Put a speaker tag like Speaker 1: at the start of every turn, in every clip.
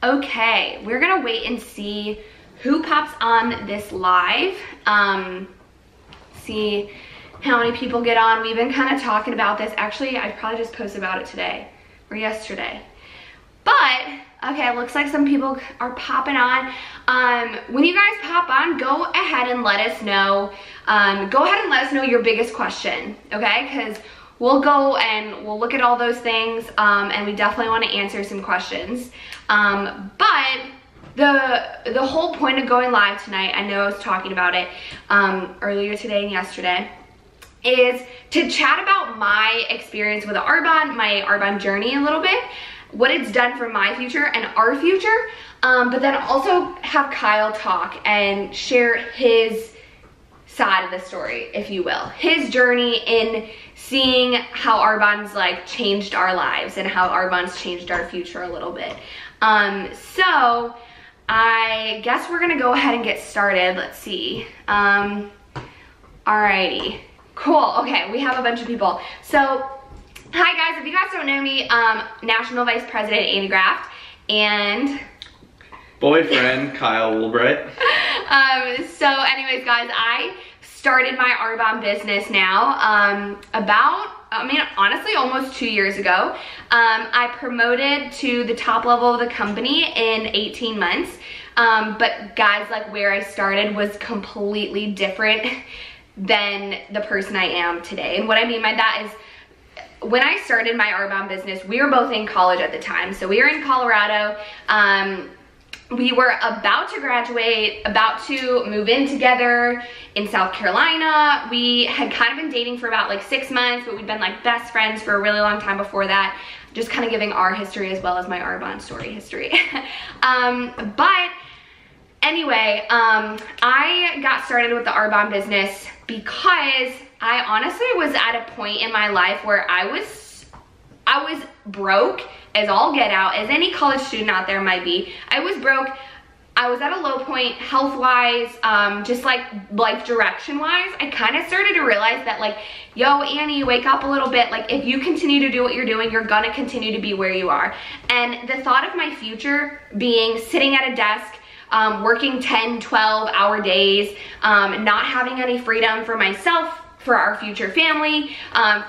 Speaker 1: Okay, we're gonna wait and see who pops on this live. See how many people get on. We've been kind of talking about this. Actually, I probably just posted about it today or yesterday. But, okay, it looks like some people are popping on. When you guys pop on, go ahead and let us know. Go ahead and let us know your biggest question, okay? Because we'll go and we'll look at all those things, and we definitely want to answer some questions. But the whole point of going live tonight, I know I was talking about it earlier today and yesterday, is to chat about my experience with Arbonne, my Arbonne journey a little bit, what it's done for my future and our future, but then also have Kyle talk and share his side of the story, if you will, his journey in seeing how Arbonne's like changed our lives and how Arbonne's changed our future a little bit. So I guess we're gonna go ahead and get started. Let's see. Alrighty, cool. Okay, we have a bunch of people. So hi guys, if you guys don't know me, National Vice President Andy Graft and
Speaker 2: boyfriend Kyle Woolbright.
Speaker 1: So anyways guys, I started my Arbonne business now honestly almost 2 years ago. I promoted to the top level of the company in 18 months. But guys, like where I started was completely different than the person I am today. And what I mean by that is, when I started my Arbonne business, we were both in college at the time. So we were in Colorado. We were about to graduate, about to move in together in South Carolina. We had kind of been dating for about like 6 months, but we'd been like best friends for a really long time before that. Just kind of giving our history as well as my Arbonne story history. But anyway, I got started with the Arbonne business because I honestly was at a point in my life where I was broke as all get out, as any college student out there might be. I was broke. I was at a low point health-wise, just like life direction-wise. I kind of started to realize that like, yo, Annie, wake up a little bit. Like if you continue to do what you're doing, you're gonna continue to be where you are. And the thought of my future being sitting at a desk, working 10, 12-hour days, not having any freedom for myself, for our future family,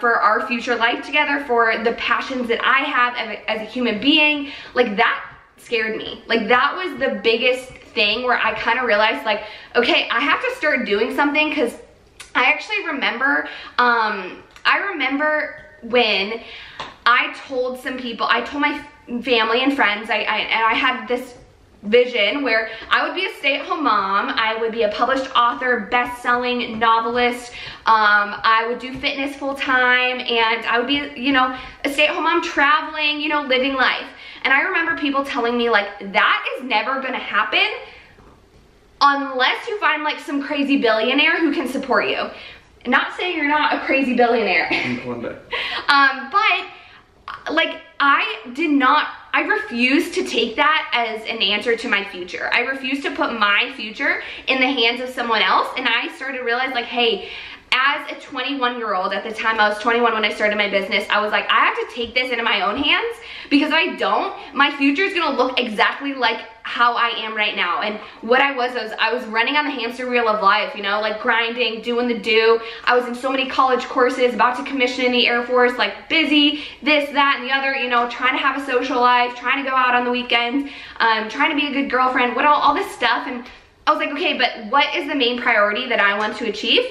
Speaker 1: for our future life together, for the passions that I have as a human being, like that scared me. Like that was the biggest thing where I kind of realized like, okay, I have to start doing something. Because I actually remember, when I told some people, I told my family and friends, I had this vision where I would be a stay-at-home mom, I would be a published author, best-selling novelist, I would do fitness full-time, and I would be, you know, a stay-at-home mom traveling, you know, living life. And I remember people telling me like, that is never gonna happen unless you find like some crazy billionaire who can support you. Not saying you're not a crazy billionaire.
Speaker 2: One day.
Speaker 1: But like I refused to take that as an answer to my future. I refused to put my future in the hands of someone else. And I started to realize like, hey, as a 21-year-old, at the time I was 21 when I started my business, I was like, I have to take this into my own hands, because if I don't, my future is gonna look exactly like how I am right now. And what I was running on the hamster wheel of life, you know, like grinding, doing the do. I was in so many college courses, about to commission in the Air Force, like busy, this, that, and the other, you know, trying to have a social life, trying to go out on the weekends, trying to be a good girlfriend, all this stuff. And I was like, okay, but what is the main priority that I want to achieve?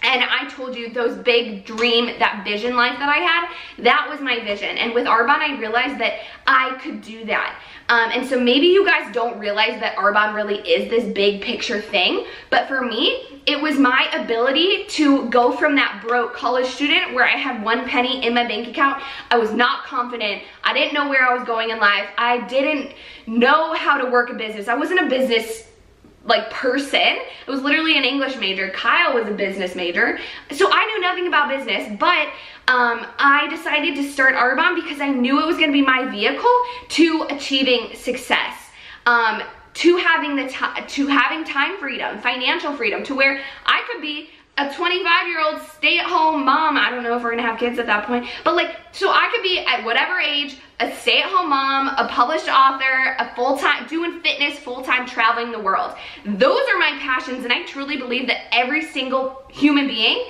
Speaker 1: And I told you those big dream, that vision life that I had, that was my vision. And with Arbonne, I realized that I could do that. And so maybe you guys don't realize that Arbonne really is this big picture thing. But for me, it was my ability to go from that broke college student where I had 1 penny in my bank account. I was not confident. I didn't know where I was going in life. I didn't know how to work a business. I wasn't a business like person. It was literally an English major. Kyle was a business major. So I knew nothing about business, but I decided to start Arbonne because I knew it was gonna be my vehicle to achieving success. To having time freedom, financial freedom, to where I could be a 25-year-old stay-at-home mom. I don't know if we're gonna have kids at that point, but like, so I could be at whatever age, a stay-at-home mom, a published author, a full-time, doing fitness, full-time, traveling the world. Those are my passions, and I truly believe that every single human being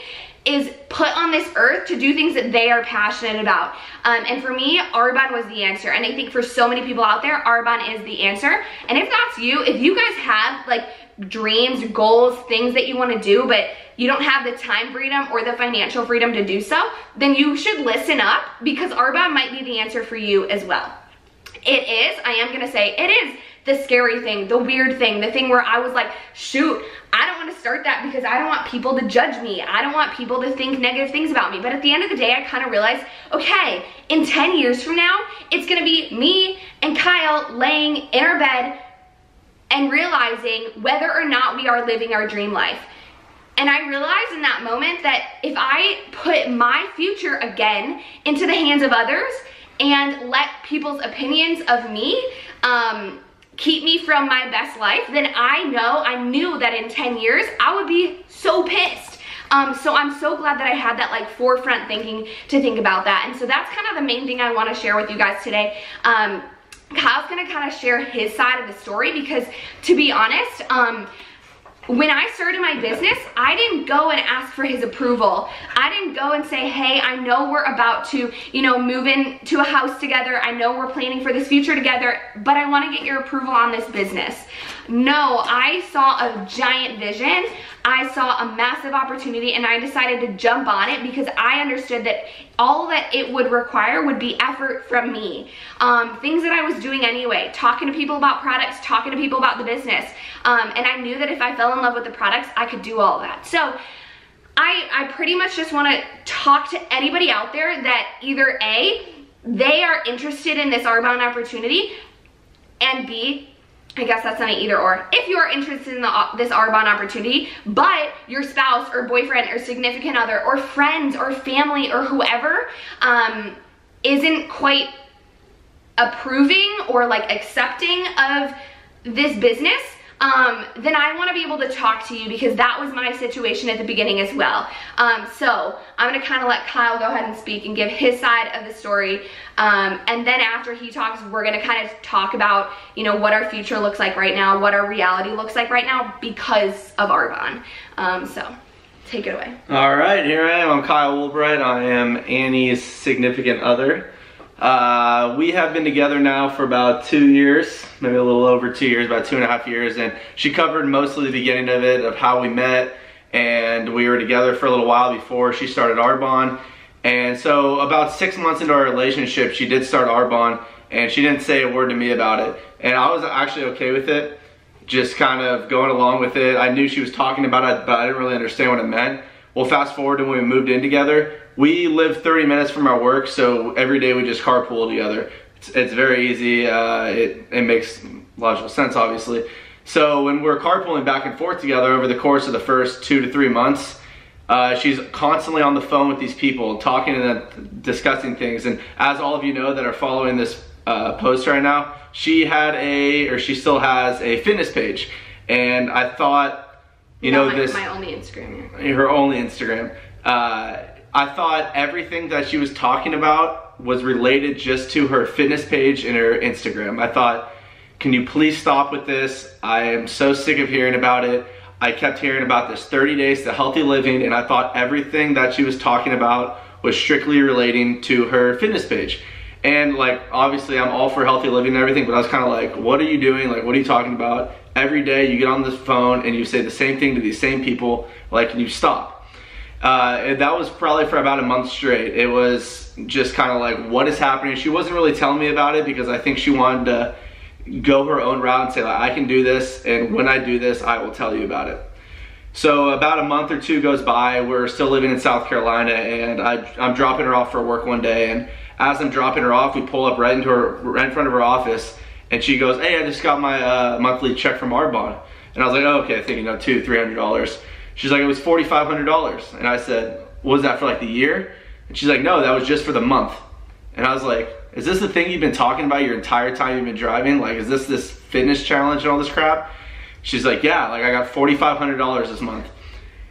Speaker 1: is put on this earth to do things that they are passionate about. And for me, Arbonne was the answer. And I think for so many people out there, Arbonne is the answer. And if that's you, if you guys have like dreams, goals, things that you want to do, but you don't have the time freedom or the financial freedom to do so, then you should listen up, because Arbonne might be the answer for you as well. It is, I am gonna say, it is the scary thing, the weird thing, the thing where I was like, shoot, I don't want to start that because I don't want people to judge me. I don't want people to think negative things about me. But at the end of the day, I kind of realized, okay, in 10 years from now, it's gonna be me and Kyle laying in our bed and realizing whether or not we are living our dream life. And I realized in that moment that if I put my future again into the hands of others and let people's opinions of me keep me from my best life, then I knew that in 10 years, I would be so pissed. So I'm so glad that I had that like forefront thinking to think about that. And so that's kind of the main thing I want to share with you guys today. Kyle's gonna kind of share his side of the story, because to be honest, when I started my business, I didn't go and ask for his approval. I didn't go and say, hey, I know we're about to, you know, move into a house together. I know we're planning for this future together, but I want to get your approval on this business. No, I saw a giant vision. I saw a massive opportunity, and I decided to jump on it because I understood that all that it would require would be effort from me. Things that I was doing anyway, talking to people about products, talking to people about the business. And I knew that if I fell in love with the products, I could do all of that. So I pretty much just want to talk to anybody out there that either A, they are interested in this Arbonne opportunity, and B, I guess that's not an either or. If you are interested in this Arbonne opportunity, but your spouse or boyfriend or significant other or friends or family or whoever isn't quite approving or like accepting of this business, then I want to be able to talk to you, because that was my situation at the beginning as well. So I'm going to kind of let Kyle go ahead and speak and give his side of the story. And then after he talks, we're going to kind of talk about, you know, what our future looks like right now, what our reality looks like right now because of Arbonne. So take it away.
Speaker 2: All right, here I am. I'm Kyle Woolbright. I am Annie's significant other. We have been together now for about 2 years, maybe a little over 2 years, about 2.5 years, and she covered mostly the beginning of it, of how we met, and we were together for a little while before she started Arbonne. And so about 6 months into our relationship, she did start Arbonne, and she didn't say a word to me about it. And I was actually okay with it, just kind of going along with it. I knew she was talking about it, but I didn't really understand what it meant. Well, fast forward to when we moved in together. We live 30 minutes from our work, so every day we just carpool together. It's very easy. It makes logical sense, obviously. So when we're carpooling back and forth together over the course of the first 2 to 3 months, she's constantly on the phone with these people, talking to them, discussing things. And as all of you know that are following this post right now, she still has a fitness page. And I thought,
Speaker 1: my only Instagram. Yeah.
Speaker 2: Her only Instagram. I thought everything that she was talking about was related just to her fitness page and her Instagram. I thought, can you please stop with this? I am so sick of hearing about it. I kept hearing about this 30 days to healthy living, and I thought everything that she was talking about was strictly relating to her fitness page. And like, obviously I'm all for healthy living and everything, but I was kind of like, what are you doing? Like, what are you talking about? Every day you get on this phone and you say the same thing to these same people. Like, can you stop? And that was probably for about a month straight. It was just kind of like, what is happening? She wasn't really telling me about it because I think she wanted to go her own route and say, like, I can do this, and when I do this, I will tell you about it. So about a month or two goes by. We're still living in South Carolina, and I'm dropping her off for work one day, and as I'm dropping her off, we pull up right in front of her office, and she goes, hey, I just got my monthly check from Arbonne. And I was like, oh, okay, thinking of $200-300. She's like, it was $4,500. And I said, what was that for, like, the year? And she's like, no, that was just for the month. And I was like, is this the thing you've been talking about your entire time you've been driving? Like, is this fitness challenge and all this crap? She's like, yeah, like, I got $4,500 this month.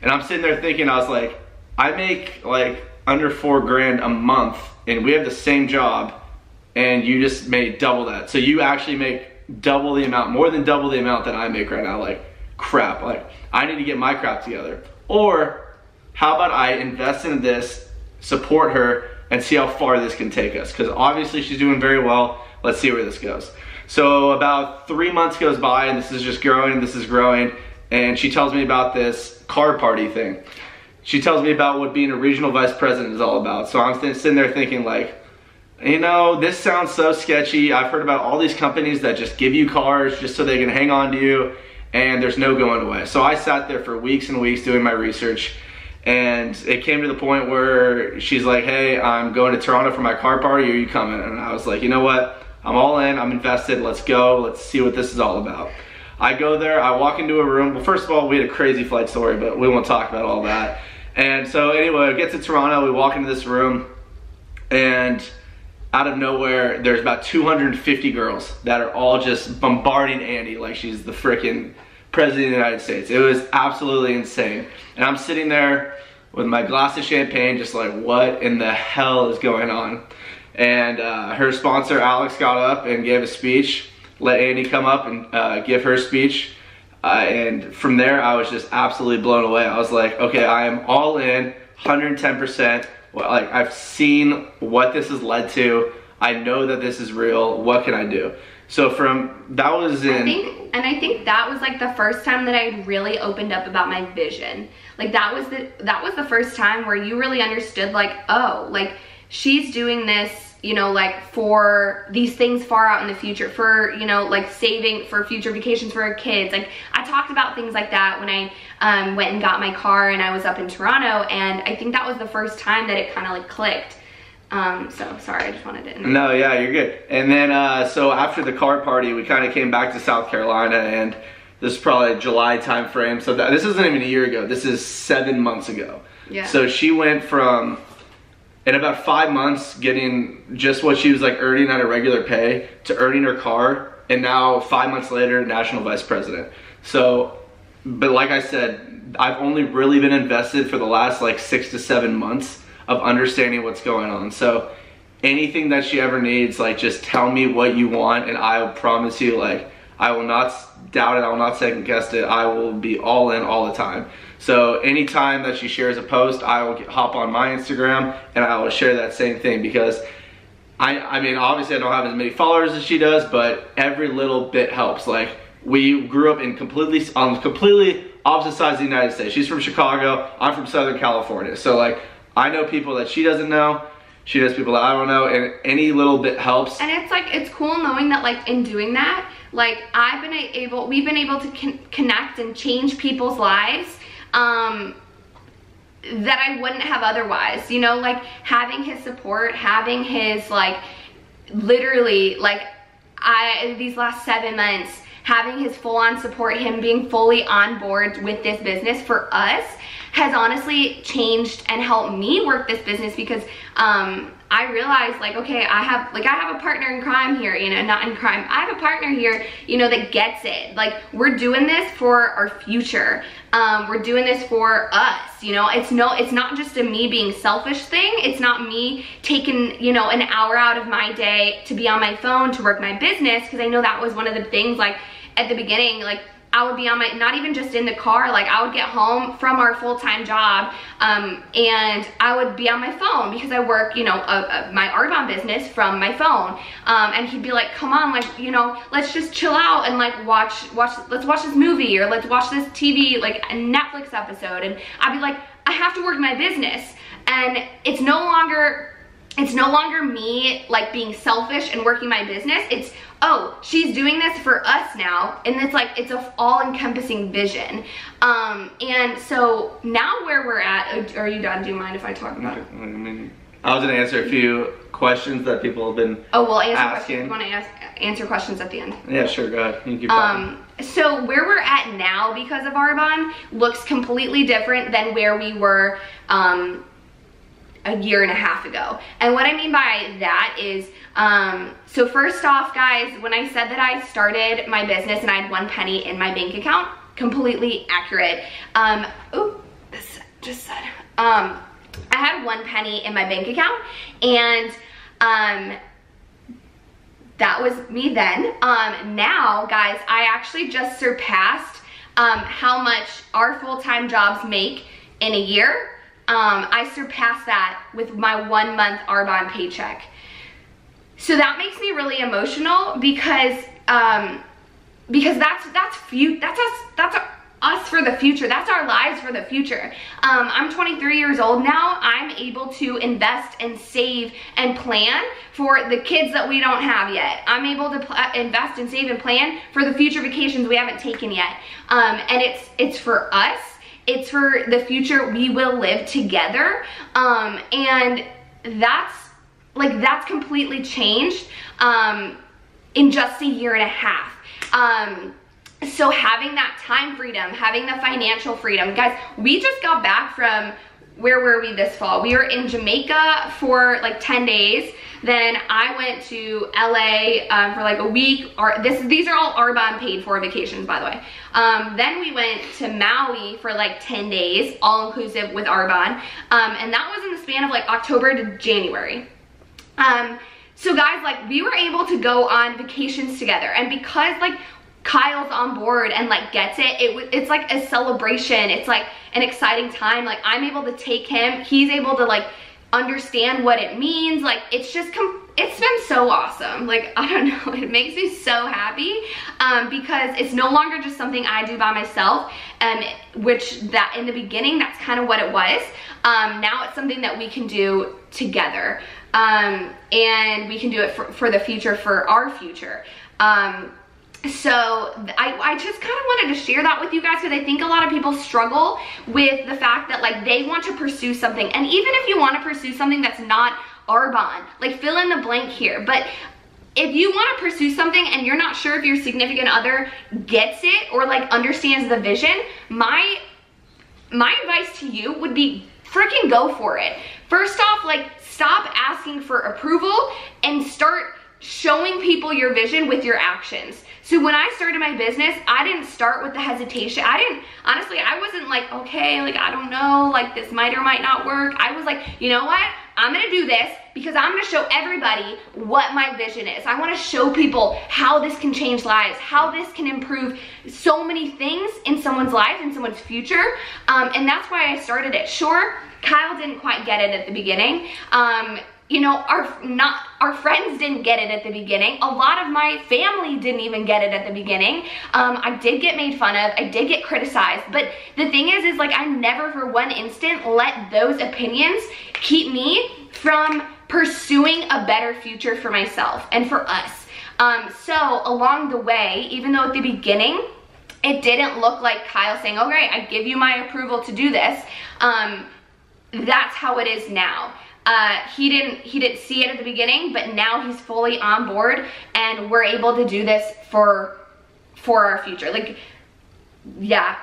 Speaker 2: And I'm sitting there thinking, I was like, I make like under $4,000 a month and we have the same job and you just made double that. So you actually make double the amount, more than double the amount that I make right now. Like, crap, like I need to get my crap together. Or how about I invest in this, support her, and see how far this can take us? Because obviously she's doing very well. Let's see where this goes. So about 3 months goes by and this is just growing, this is growing. And she tells me about this card party thing. She tells me about what being a regional vice president is all about. So I'm sitting there thinking like, you know, this sounds so sketchy. I've heard about all these companies that just give you cards just so they can hang on to you and there's no going away. So I sat there for weeks and weeks doing my research, and it came to the point where she's like, hey, I'm going to Toronto for my card party, are you coming? And I was like, you know what? I'm all in, I'm invested, let's go, let's see what this is all about. I go there, I walk into a room. Well, first of all, we had a crazy flight story, but we won't talk about all that. And so anyway, I get to Toronto, we walk into this room, and out of nowhere, there's about 250 girls that are all just bombarding Andy like she's the frickin' president of the United States. It was absolutely insane. And I'm sitting there with my glass of champagne, just like, what in the hell is going on? And her sponsor, Alex, got up and gave a speech, let Andy come up and give her speech. And from there, I was just absolutely blown away. I was like, okay, I am all in, 110%. Well, like, I've seen what this has led to. I know that this is real. What can I do? So that was in...
Speaker 1: I think that was like the first time that I really opened up about my vision. Like that was the first time where you really understood like, oh, like she's doing this, you know, like for these things far out in the future, for, you know, like saving for future vacations for her kids. Like I talked about things like that when I went and got my car and I was up in Toronto, and I think that was the first time that it kind of like clicked. So sorry, I just wanted to...
Speaker 2: No, yeah, you're good. And then, so after the card party, we kind of came back to South Carolina, and this is probably July time frame. So this isn't even a year ago. This is 7 months ago.
Speaker 1: Yeah.
Speaker 2: So she went from, in about 5 months, getting just what she was like earning at a regular pay to earning her car, and now 5 months later, national vice president. So, but like I said, I've only really been invested for the last like 6 to 7 months of understanding what's going on. So anything that she ever needs, like just tell me what you want and I will promise you, like I will not doubt it, I will not second guess it, I will be all in all the time. So anytime that she shares a post, I will hop on my Instagram and I will share that same thing, because I mean, obviously I don't have as many followers as she does, but every little bit helps. Like we grew up in completely opposite sides of the United States. She's from Chicago, I'm from Southern California. So like I know people that she doesn't know, she knows people that I don't know, and any little bit helps. And
Speaker 1: it's like, it's cool knowing that like in doing that, like we've been able to connect and change people's lives that I wouldn't have otherwise, you know, like having his support, having his like, literally like these last 7 months, having his full-on support, him being fully on board with this business for us has honestly changed and helped me work this business, because I realized like, okay, I have a partner in crime here, you know, not in crime. I have a partner here, you know, that gets it. Like we're doing this for our future. We're doing this for us, you know. It's not just a me being selfish thing. It's not me taking, you know, an hour out of my day to be on my phone to work my business, because I know that was one of the things like at the beginning, like I would be on not even just in the car, like I would get home from our full-time job and I would be on my phone because I work, you know, my Arbonne business from my phone. And he'd be like, come on, like, you know, let's just chill out and like let's watch this movie, or let's watch this TV, like a Netflix episode. And I'd be like, I have to work my business. And it's no longer me like being selfish and working my business. It's, oh, she's doing this for us now, and it's like, it's a all-encompassing vision. And so now where we're at, are you done? Do you mind if I talk about it?
Speaker 2: I mean, I was gonna answer a few questions that people have been asking.
Speaker 1: You want to answer questions at the end?
Speaker 2: Yeah, sure, go ahead. You can keep talking.
Speaker 1: So where we're at now because of Arbonne looks completely different than where we were a year and a half ago. And what I mean by that is, so first off, guys, when I said that I started my business and I had 1 penny in my bank account, completely accurate. Oh, this just said. I had 1 penny in my bank account, and that was me then. Now, guys, I actually just surpassed how much our full-time jobs make in a year. I surpassed that with my 1 month Arbonne paycheck. So that makes me really emotional because that's us for the future. That's our lives for the future. I'm 23 years old now. I'm able to invest and save and plan for the kids that we don't have yet. I'm able to invest and save and plan for the future vacations we haven't taken yet. And it's for us. It's for the future we will live together. And that's completely changed in just a year and a half. So having that time freedom, having the financial freedom. Guys, we just got back from, where were we this fall? We were in Jamaica for like 10 days. Then I went to LA for like a week. These are all Arbonne paid for vacations, by the way. Then we went to Maui for like 10 days, all inclusive with Arbonne. And that was in the span of like October to January. So guys, like, we were able to go on vacations together, and because like Kyle's on board and like gets it, it's like a celebration. It's like an exciting time. Like, I'm able to take him, he's able to like understand what it means. Like, it's just it's been so awesome. Like, I don't know, it makes me so happy because it's no longer just something I do by myself, which that in the beginning, that's kind of what it was. Now it's something that we can do together, and we can do it for the future, for our future. So I just kind of wanted to share that with you guys, because I think a lot of people struggle with the fact that like they want to pursue something. And even if you want to pursue something that's not Arbonne, like fill in the blank here. But if you want to pursue something and you're not sure if your significant other gets it or like understands the vision, my advice to you would be freaking go for it. First off, like, stop asking for approval and start showing people your vision with your actions. So when I started my business, I didn't start with the hesitation. Honestly, I wasn't like, okay, like, I don't know, like, this might or might not work. I was like, you know what? I'm gonna do this because I'm gonna show everybody what my vision is. I wanna show people how this can change lives, how this can improve so many things in someone's life, in someone's future. And that's why I started it. Sure, Kyle didn't quite get it at the beginning. You know, our friends didn't get it at the beginning. A lot of my family didn't even get it at the beginning. I did get made fun of. I did get criticized. But the thing is like, I never for one instant let those opinions keep me from pursuing a better future for myself and for us. So along the way, even though at the beginning, it didn't look like Kyle saying, okay, I give you my approval to do this. That's how it is now. He didn't see it at the beginning, but now he's fully on board, and we're able to do this for our future. Like, yeah.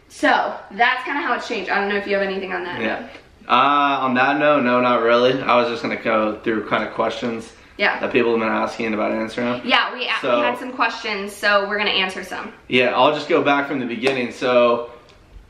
Speaker 1: So that's kind of how it's changed. I don't know if you have anything on that.
Speaker 2: Yeah. On that note, no, not really. I was just gonna go through kind of questions. Yeah. That people have been asking about Instagram.
Speaker 1: Yeah, we had some questions, so we're gonna answer some.
Speaker 2: Yeah, I'll just go back from the beginning. So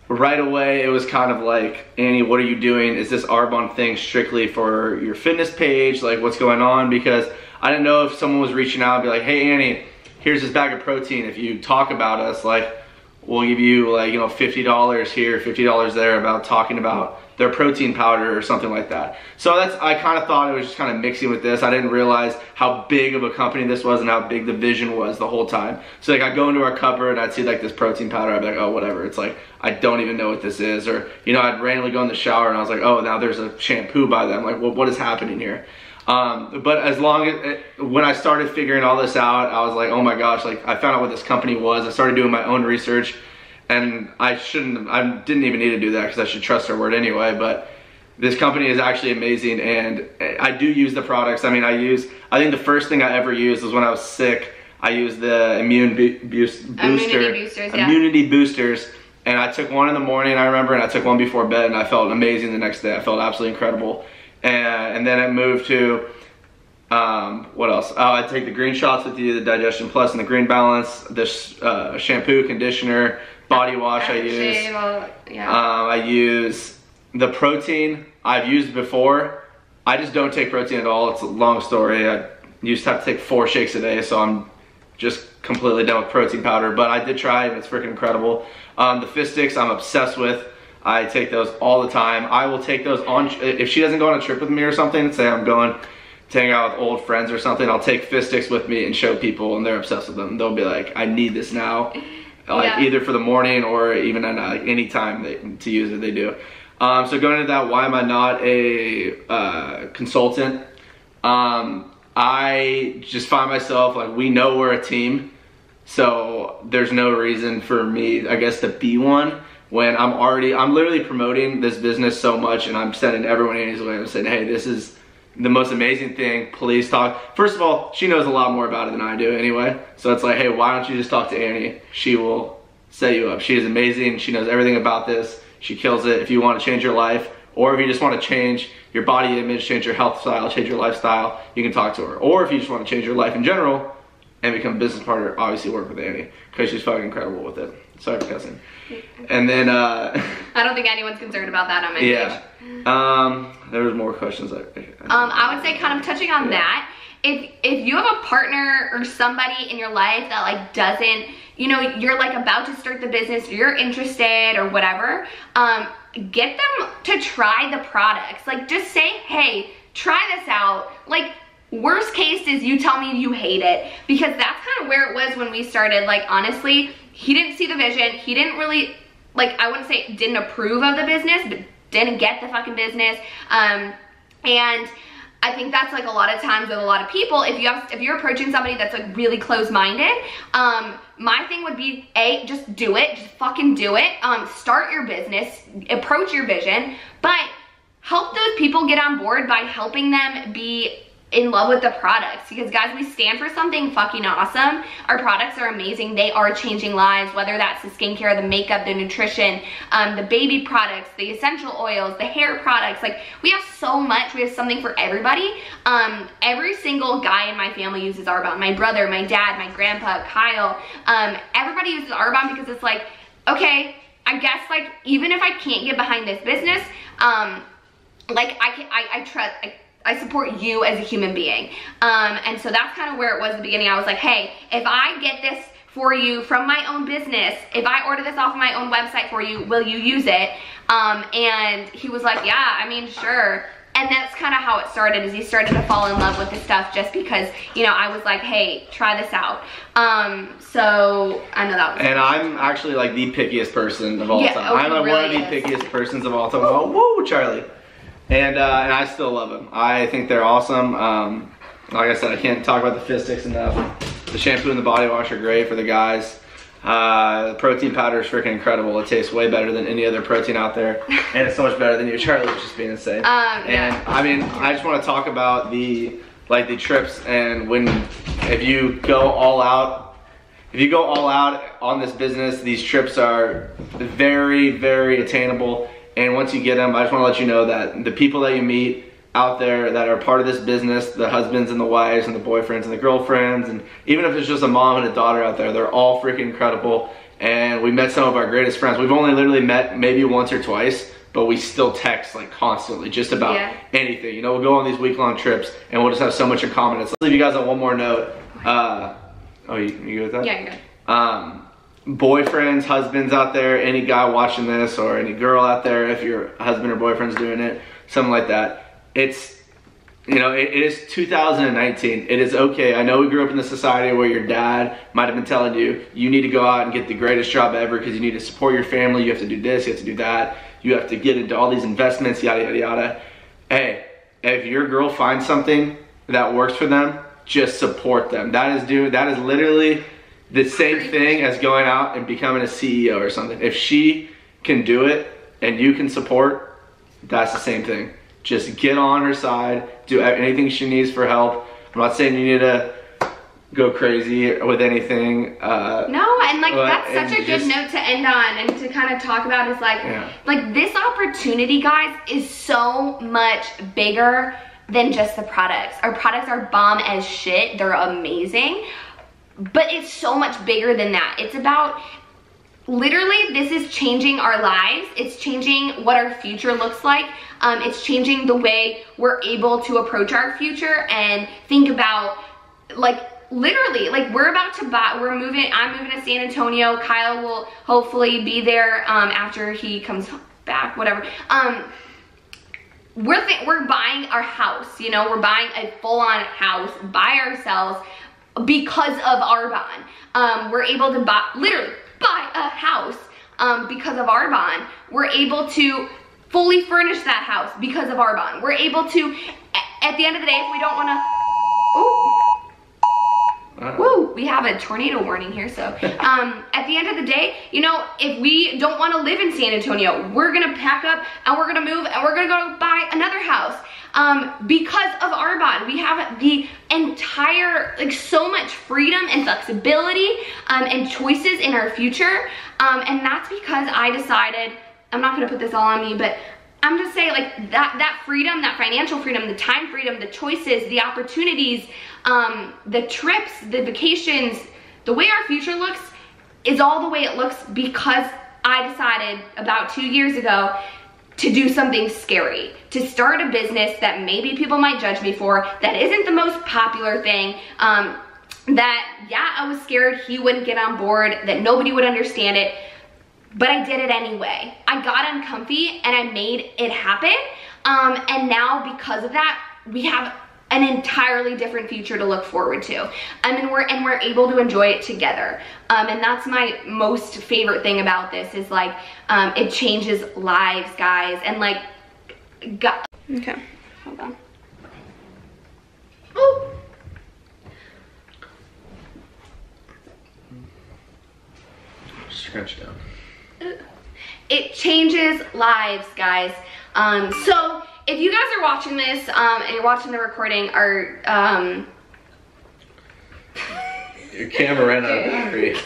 Speaker 2: right away, it was kind of like, Annie, what are you doing? Is this Arbonne thing strictly for your fitness page? Like, what's going on? Because I didn't know if someone was reaching out and be like, hey, Annie, here's this bag of protein. If you talk about us, like, we'll give you, like, you know, $50 here, $50 there, about talking about their protein powder or something like that. So I kind of thought it was just kind of mixing with this. I didn't realize how big of a company this was and how big the vision was the whole time. So like, I'd go into our cupboard and I'd see like this protein powder. I'd be like, oh, whatever. It's like, I don't even know what this is. Or, you know, I'd randomly go in the shower and I was like, oh, now there's a shampoo by them. Like, what is happening here? But as long as, when I started figuring all this out, I was like, oh my gosh, like, I found out what this company was. I started doing my own research. And I didn't even need to do that because I should trust her word anyway, but this company is actually amazing, and I do use the products. I mean, I think the first thing I ever used was when I was sick. I used the immunity boosters, and I took one in the morning, I remember, and I took one before bed, and I felt amazing the next day. I felt absolutely incredible. And then it moved to What else? Oh, I take the green shots with you, the Digestion Plus and the Green Balance, this shampoo, conditioner, body wash I use. I use the protein I've used before. I just don't take protein at all. It's a long story. I used to have to take 4 shakes a day, so I'm just completely done with protein powder, but I did try it and it's freaking incredible. The Fist Sticks I'm obsessed with. I take those all the time. I will take those on, if she doesn't go on a trip with me or something, say I'm going to hang out with old friends or something, I'll take Fist Sticks with me and show people, and they're obsessed with them. They'll be like, I need this now. Like either for the morning or even at any time to use it, they do. So going into that, why am I not a consultant? I just find myself, like, we know we're a team, so there's no reason for me, I guess, to be one when I'm literally promoting this business so much, and I'm sending everyone Annie's way. I'm saying, hey, this is the most amazing thing, please talk. First of all, she knows a lot more about it than I do anyway, so it's like, hey, why don't you just talk to Annie? She will set you up. She is amazing, she knows everything about this, she kills it. If you want to change your life, or if you just want to change your body image, change your health style, change your lifestyle, you can talk to her. Or if you just want to change your life in general and become a business partner, obviously work with Annie, because she's fucking incredible with it. Sorry for cussing. And then
Speaker 1: I don't think anyone's concerned about that on my page.
Speaker 2: There was more questions.
Speaker 1: I would say, kind of touching on that, if you have a partner or somebody in your life that like doesn't, you know, you're like about to start the business, you're interested or whatever, get them to try the products. Like, just say, hey, try this out. Like, worst case is you tell me you hate it, because that's kind of where it was when we started. Like, honestly, he didn't see the vision. He didn't really, like, I wouldn't say didn't approve of the business, but didn't get the fucking business. And I think that's like a lot of times with a lot of people, if you're approaching somebody that's like really close-minded, my thing would be, just do it, just fucking do it. Start your business, approach your vision, but help those people get on board by helping them be in love with the products, because guys, we stand for something fucking awesome. Our products are amazing. They are changing lives, whether that's the skincare, the makeup, the nutrition, the baby products, the essential oils, the hair products. Like, we have so much. We have something for everybody. Every single guy in my family uses Arbonne. My brother, my dad, my grandpa, Kyle, everybody uses Arbonne, because it's like, okay, I guess, like, even if I can't get behind this business, like, I support you as a human being. And so that's kind of where it was at the beginning. I was like, hey, if I get this for you from my own business, if I order this off of my own website for you, will you use it? And he was like, yeah, I mean, sure. And that's kind of how it started, is he started to fall in love with the stuff just because, you know, I was like, hey, try this out. So I know that was. And
Speaker 2: I'm actually like the pickiest person of all time. I'm like really one of the pickiest persons of all time. Oh, whoa, Charlie. And I still love them. I think they're awesome. Like I said, I can't talk about the Fist Sticks enough. The shampoo and the body wash are great for the guys. The protein powder is freaking incredible. It tastes way better than any other protein out there. And it's so much better than you. Charlie was just being insane. And I mean, I just want to talk about the trips, and if you go all out, on this business, these trips are very, very attainable. And once you get them, I just want to let you know that the people that you meet out there that are part of this business, the husbands and the wives and the boyfriends and the girlfriends, and even if it's just a mom and a daughter out there, they're all freaking incredible. And we met some of our greatest friends. We've only literally met maybe once or twice, but we still text like constantly, just about anything. You know, we'll go on these week-long trips and we'll just have so much in common. Let's leave you guys on one more note. Oh, you good with that? Yeah, you're good. Boyfriends, husbands out there, any guy watching this, or any girl out there, if your husband or boyfriend's doing it, something like that, it's, you know, it is 2019. It is okay. I know we grew up in the society where your dad might have been telling you, you need to go out and get the greatest job ever because you need to support your family, you have to do this, you have to do that, you have to get into all these investments, yada, yada, yada. Hey, if your girl finds something that works for them, just support them. That is literally the same thing as going out and becoming a CEO or something. If she can do it and you can support, that's the same thing. Just get on her side, do anything she needs for help. I'm not saying you need to go crazy with anything.
Speaker 1: No, and like that's such a good note to end on and to kind of talk about is like, like this opportunity, guys, is so much bigger than just the products. Our products are bomb as shit. They're amazing. But it's so much bigger than that. It's about, literally, this is changing our lives. It's changing what our future looks like. It's changing the way we're able to approach our future and think about, like, literally, like, we're about to buy, I'm moving to San Antonio. Kyle will hopefully be there after he comes back, whatever. We're buying our house, you know, we're buying a full-on house by ourselves because of Arbonne. We're able to literally buy a house because of Arbonne. We're able to fully furnish that house because of Arbonne. We're able to, at the end of the day, if we don't want to, woo, we have a tornado warning here, so at the end of the day, you know, if we don't want to live in San Antonio, we're gonna pack up and we're gonna move and we're gonna go buy another house because of Arbonne. We have the entire, like, so much freedom and flexibility and choices in our future, and that's because I decided, I'm not gonna put this all on me, but I'm just saying, like, that freedom, that financial freedom, the time freedom, the choices, the opportunities, the trips, the vacations, the way our future looks is all the way it looks because I decided about 2 years ago to do something scary, to start a business that maybe people might judge me for, that isn't the most popular thing, that, yeah, I was scared he wouldn't get on board, that nobody would understand it, but I did it anyway. I got uncomfy and I made it happen. And now because of that, we have an entirely different future to look forward to. And we're able to enjoy it together. And that's my most favorite thing about this is, like, it changes lives, guys. And, like, okay, hold on. Ooh.
Speaker 2: Scrunch down.
Speaker 1: It changes lives, guys. So if you guys are watching this and you're watching the recording, or
Speaker 2: your camera ran out of battery.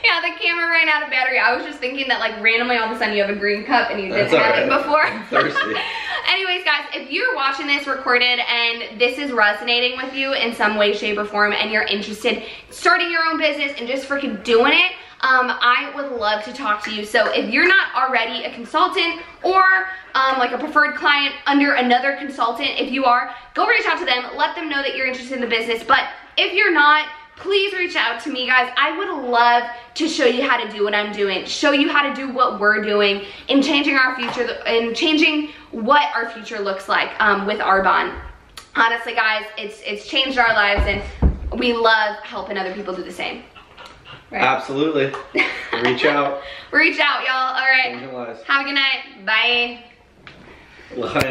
Speaker 1: Yeah, the camera ran out of battery. I was just thinking that, like, randomly all of a sudden you have a green cup and you didn't have it before.
Speaker 2: I'm thirsty.
Speaker 1: Anyways, guys, if you're watching this recorded and this is resonating with you in some way, shape, or form, and you're interested in starting your own business and just freaking doing it, I would love to talk to you. So if you're not already a consultant or like a preferred client under another consultant, if you are, go reach out to them, let them know that you're interested in the business. But if you're not, please reach out to me, guys. I would love to show you how to do what I'm doing, show you how to do what we're doing in changing our future and changing what our future looks like with Arbonne. Honestly, guys, it's changed our lives, and we love helping other people do the same. Right.
Speaker 2: Absolutely. Reach out.
Speaker 1: Reach out, y'all. All right.
Speaker 2: Change your lives.
Speaker 1: Have a good night. Bye.
Speaker 2: Bye.